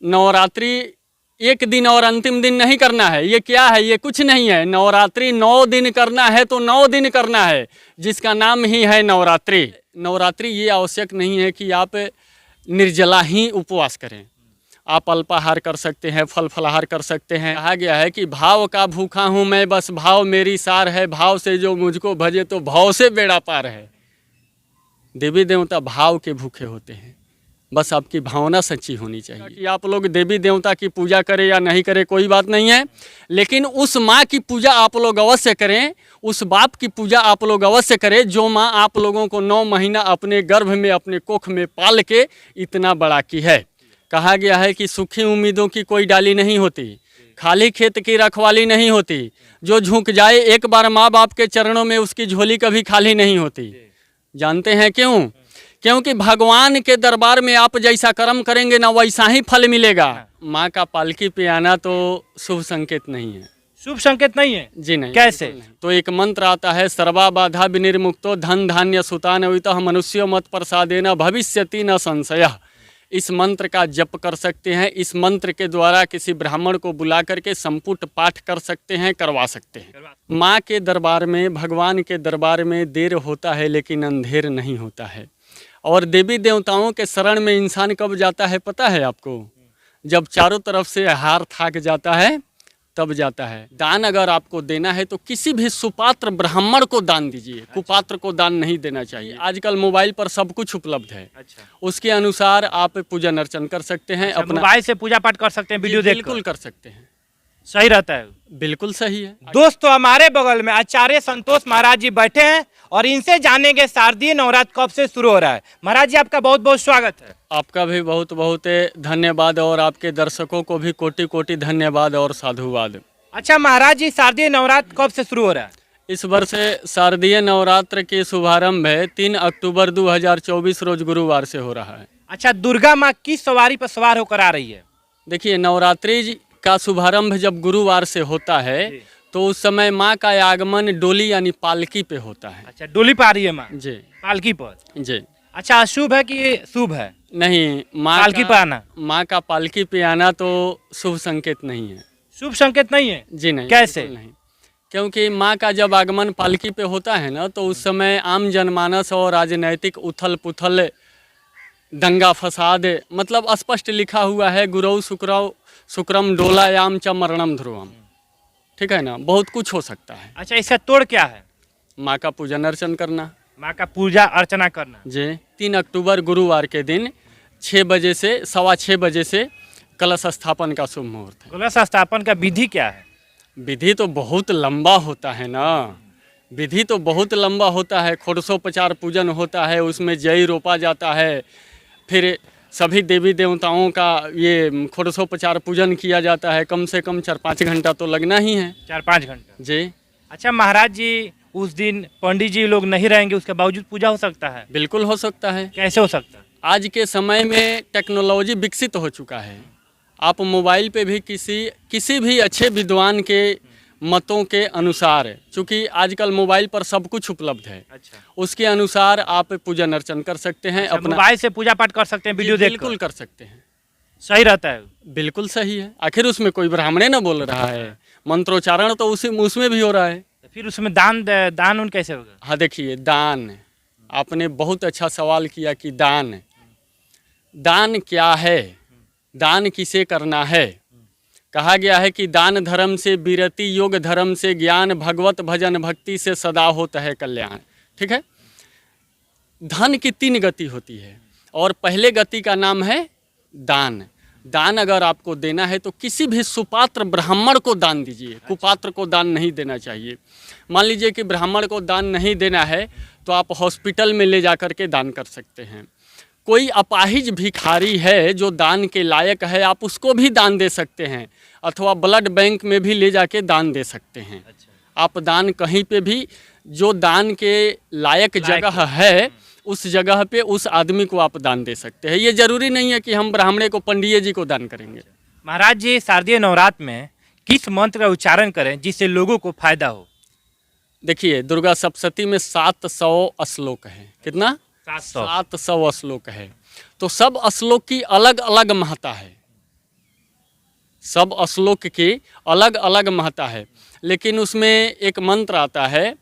नवरात्रि एक दिन और अंतिम दिन नहीं करना है। ये क्या है? ये कुछ नहीं है। नवरात्रि 9 दिन करना है तो 9 दिन करना है, जिसका नाम ही है नवरात्रि। नवरात्रि ये आवश्यक नहीं है कि आप निर्जला ही उपवास करें। आप अल्पाहार कर सकते हैं, फल फलाहार कर सकते हैं। कहा गया है कि भाव का भूखा हूँ मैं, बस भाव मेरी सार है। भाव से जो मुझको भजे तो भाव से बेड़ा पार है। देवी देवता भाव के भूखे होते हैं, बस आपकी भावना सच्ची होनी चाहिए। कि आप लोग देवी देवता की पूजा करें या नहीं करें कोई बात नहीं है, लेकिन उस माँ की पूजा आप लोग अवश्य करें, उस बाप की पूजा आप लोग अवश्य करें जो माँ आप लोगों को 9 महीना अपने गर्भ में, अपने कोख में पाल के इतना बड़ा की है। कहा गया है कि सूखी उम्मीदों की कोई डाली नहीं होती, खाली खेत की रखवाली नहीं होती। जो झुक जाए एक बार माँ बाप के चरणों में, उसकी झोली कभी खाली नहीं होती। जानते हैं क्यों? क्योंकि भगवान के दरबार में आप जैसा कर्म करेंगे ना वैसा ही फल मिलेगा। माँ का पालकी पे आना तो शुभ संकेत नहीं है। शुभ संकेत नहीं है जी नहीं। कैसे? तो एक मंत्र आता है, सर्वा बाधा विनिर्मुक्तो धन धान्य सुतान्वितः मनुष्यो मत प्रसादेन भविष्यति न संशयः। इस मंत्र का जप कर सकते हैं। इस मंत्र के द्वारा किसी ब्राह्मण को बुला करके संपुट पाठ कर सकते हैं, करवा सकते हैं। माँ के दरबार में, भगवान के दरबार में देर होता है लेकिन अंधेर नहीं होता है। और देवी देवताओं के शरण में इंसान कब जाता है पता है आपको? जब चारों तरफ से हार थाक जाता है तब जाता है। दान अगर आपको देना है तो किसी भी सुपात्र ब्राह्मण को दान दीजिए। कुपात्र को दान नहीं देना चाहिए। आजकल मोबाइल पर सब कुछ उपलब्ध है। उसके अनुसार आप पूजन अर्चन कर सकते हैं। अपना मोबाइल से पूजा पाठ कर सकते हैं, वीडियो देख बिल्कुल कर सकते हैं। सही रहता है, बिल्कुल सही है। दोस्तों हमारे बगल में आचार्य संतोष महाराज जी बैठे हैं और इनसे जानेंगे शारदीय नवरात्र कब से शुरू हो रहा है। महाराज जी आपका बहुत बहुत स्वागत है। आपका भी बहुत बहुत धन्यवाद और आपके दर्शकों को भी कोटि कोटि धन्यवाद और साधुवाद। अच्छा महाराज जी, शारदीय नवरात्र कब से शुरू हो रहा है? इस वर्ष शारदीय नवरात्र के शुभारंभ 3 अक्टूबर 2024 रोज गुरुवार से हो रहा है। अच्छा, दुर्गा माँ किस सवारी पर सवार होकर आ रही है? देखिए, नवरात्रि का शुभारंभ जब गुरुवार से होता है तो उस समय माँ का आगमन डोली यानी पालकी पे होता है। अच्छा, डोली पर आ रही है माँ जी, पालकी पर। जी। अच्छा, अशुभ है कि शुभ है? नहीं, माँ पालकी पर आना, माँ का पालकी पे आना तो शुभ संकेत नहीं है। शुभ संकेत नहीं है? जी नहीं। कैसे? नहीं, क्योंकि माँ का जब आगमन पालकी पे होता है ना तो उस समय आम जनमानस और राजनैतिक उथल पुथल, दंगा फसाद, मतलब स्पष्ट लिखा हुआ है, गुरौ शुक्रम डोलायाम च मरणम ध्रुवम। ठीक है ना, बहुत कुछ हो सकता है। अच्छा, इसका तोड़ क्या है? माँ का पूजन अर्चन करना, माँ का पूजा अर्चना करना। जी। 3 अक्टूबर गुरुवार के दिन 6 बजे से 6:15 बजे से कलश स्थापन का शुभ मुहूर्त है। कलश स्थापन का विधि क्या है? विधि तो बहुत लंबा होता है ना, विधि तो बहुत लंबा होता है। खोड़सोपचार पूजन होता है, उसमें जई रोपा जाता है, फिर सभी देवी देवताओं का ये खोड़सोपचार पूजन किया जाता है। कम से कम 4-5 घंटा तो लगना ही है। 4-5 घंटा? जी। अच्छा महाराज जी, उस दिन पंडित जी लोग नहीं रहेंगे, उसके बावजूद पूजा हो सकता है? बिल्कुल हो सकता है। कैसे हो सकता है? आज के समय में टेक्नोलॉजी विकसित हो चुका है। आप मोबाइल पे भी किसी भी अच्छे विद्वान के मतों के अनुसार, चूँकि आजकल मोबाइल पर सब कुछ उपलब्ध है, अच्छा, उसके अनुसार आप पूजन अर्चन कर सकते हैं। अच्छा, अपना मोबाइल से पूजा पाठ कर सकते हैं, वीडियो देख बिल्कुल कर सकते हैं। सही रहता है? बिल्कुल सही है। आखिर उसमें कोई ब्राह्मणे ना बोल रहा है, मंत्रोच्चारण तो उसमें भी हो रहा है। फिर उसमें दान उन कैसे होगा? हाँ, देखिए, दान, आपने बहुत अच्छा सवाल किया कि दान क्या है, दान किसे करना है। कहा गया है कि दान धर्म से विरति, योग धर्म से ज्ञान, भगवत भजन भक्ति से सदा होता है कल्याण। ठीक है। धन की 3 गति होती है और पहले गति का नाम है दान। दान अगर आपको देना है तो किसी भी सुपात्र ब्राह्मण को दान दीजिए, कुपात्र को दान नहीं देना चाहिए। मान लीजिए कि ब्राह्मण को दान नहीं देना है तो आप हॉस्पिटल में ले जा कर के दान कर सकते हैं। कोई अपाहिज भिखारी है जो दान के लायक है, आप उसको भी दान दे सकते हैं, अथवा ब्लड बैंक में भी ले जाके दान दे सकते हैं। आप दान कहीं पे भी, जो दान के लायक जगह है उस जगह पे उस आदमी को आप दान दे सकते हैं। ये जरूरी नहीं है कि हम ब्राह्मणे को, पंडित जी को दान करेंगे। महाराज जी, शारदीय नवरात्र में किस मंत्र का उच्चारण करें जिससे लोगों को फायदा हो? देखिए, दुर्गा सप्तशती में 700 श्लोक है। कितना? 700। 700 श्लोक है। तो सब श्लोक की अलग अलग महत्ता है। सब श्लोक की अलग अलग महत्ता है, लेकिन उसमें एक मंत्र आता है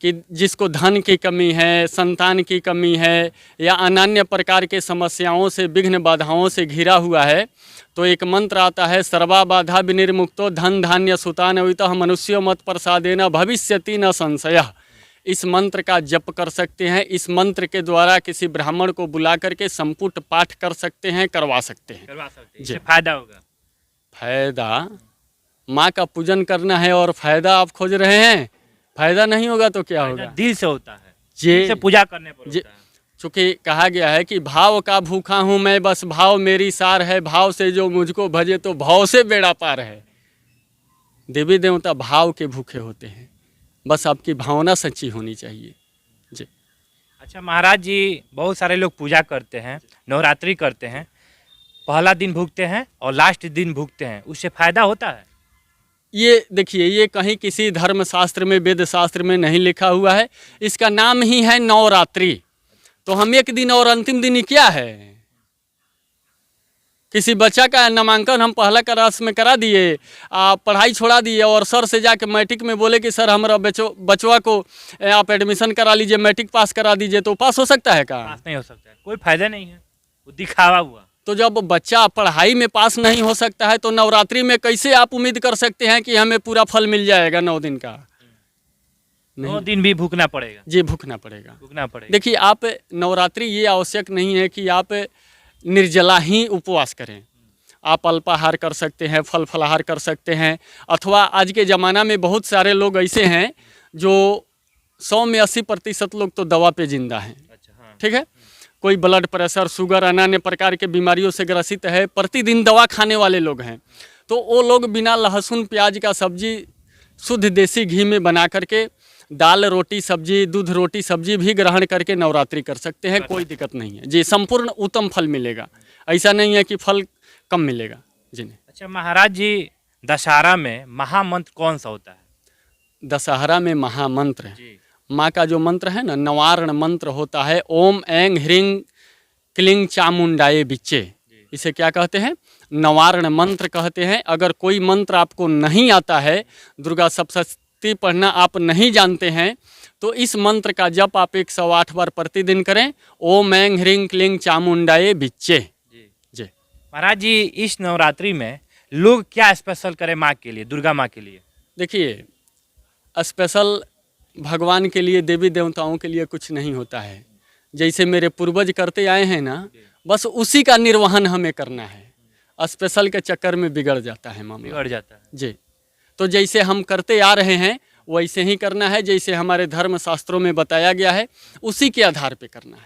कि जिसको धन की कमी है, संतान की कमी है या अन्य प्रकार के समस्याओं से, विघ्न बाधाओं से घिरा हुआ है, तो एक मंत्र आता है, सर्वा बाधा विनिर्मुक्तो धन धान्य सुतान्वितः मनुष्यो मत प्रसादेन भविष्यति न संशयः। इस मंत्र का जप कर सकते हैं। इस मंत्र के द्वारा किसी ब्राह्मण को बुला करके संपुट पाठ कर सकते हैं, करवा सकते हैं। इससे फायदा होगा। फायदा, माँ का पूजन करना है और फायदा आप खोज रहे हैं? फायदा नहीं होगा तो क्या होगा? दिल से होता है, जी, दिल से पूजा करने पर होता है। चूँकि कहा गया है कि भाव का भूखा हूँ मैं, बस भाव मेरी सार है, भाव से जो मुझको भजे तो भाव से बेड़ा पार है। देवी देवता भाव के भूखे होते हैं, बस आपकी भावना सच्ची होनी चाहिए। जी। अच्छा महाराज जी, बहुत सारे लोग पूजा करते हैं, नवरात्रि करते हैं, पहला दिन भूखते हैं और लास्ट दिन भूखते हैं, उससे फायदा होता है? ये देखिए, ये कहीं किसी धर्म शास्त्र में, वेद शास्त्र में नहीं लिखा हुआ है। इसका नाम ही है नवरात्रि। तो हम एक दिन और अंतिम दिन ही क्या है? किसी बच्चा का नामांकन हम पहला क्लास में करा दिए, पढ़ाई छोड़ा दिए और सर से जाके मैट्रिक में बोले कि सर हमारा बचवा को आप एडमिशन करा लीजिए, मैट्रिक पास करा दीजिए, तो पास हो सकता है क्या? पास नहीं हो सकता है, कोई फायदा नहीं है, वो दिखावा हुआ। तो जब बच्चा पढ़ाई में पास नहीं हो सकता है तो नवरात्रि में कैसे आप उम्मीद कर सकते हैं कि हमें पूरा फल मिल जाएगा 9 दिन का? 9 दिन भी भूखना पड़ेगा। जी, भूखना पड़ेगा, भूखना पड़ेगा। देखिए, आप नवरात्रि ये आवश्यक नहीं है कि आप निर्जला ही उपवास करें। आप अल्पाहार कर सकते हैं, फल फलाहार कर सकते हैं, अथवा आज के ज़माना में बहुत सारे लोग ऐसे हैं जो 100 में 80% लोग तो दवा पे जिंदा हैं। अच्छा, हाँ। ठीक है, कोई ब्लड प्रेशर, शुगर, अन्य प्रकार के बीमारियों से ग्रसित है, प्रतिदिन दवा खाने वाले लोग हैं। तो वो लोग बिना लहसुन प्याज का सब्जी शुद्ध देसी घी में बना करके दाल रोटी सब्जी, दूध रोटी सब्जी भी ग्रहण करके नवरात्रि कर सकते हैं, कोई दिक्कत नहीं है जी। संपूर्ण उत्तम फल मिलेगा, ऐसा नहीं है कि फल कम मिलेगा जी। नहीं। अच्छा महाराज जी, दशहरा में महामंत्र कौन सा होता है? दशहरा में महामंत्र है, जी। माँ का जो मंत्र है ना, नवारण मंत्र होता है, ओम ऐं ह्रीं क्लीं चामुंडाए बिच्चे। इसे क्या कहते हैं? नवारण मंत्र कहते हैं। अगर कोई मंत्र आपको नहीं आता है, दुर्गा सप्तशती पढ़ना आप नहीं जानते हैं, तो इस मंत्र का जप आप 108 बार प्रतिदिन करें, ओम ऐं ह्रीं क्लीं चामुंडाए बिच्चे। जी। महाराज जी, इस नवरात्रि में लोग क्या स्पेशल करें माँ के लिए, दुर्गा माँ के लिए? देखिए, स्पेशल भगवान के लिए, देवी देवताओं के लिए कुछ नहीं होता है। जैसे मेरे पूर्वज करते आए हैं ना, बस उसी का निर्वहन हमें करना है। स्पेशल के चक्कर में बिगड़ जाता है मामला, बिगड़ जाता है जी। तो जैसे हम करते आ रहे हैं वैसे ही करना है, जैसे हमारे धर्म शास्त्रों में बताया गया है उसी के आधार पे करना है।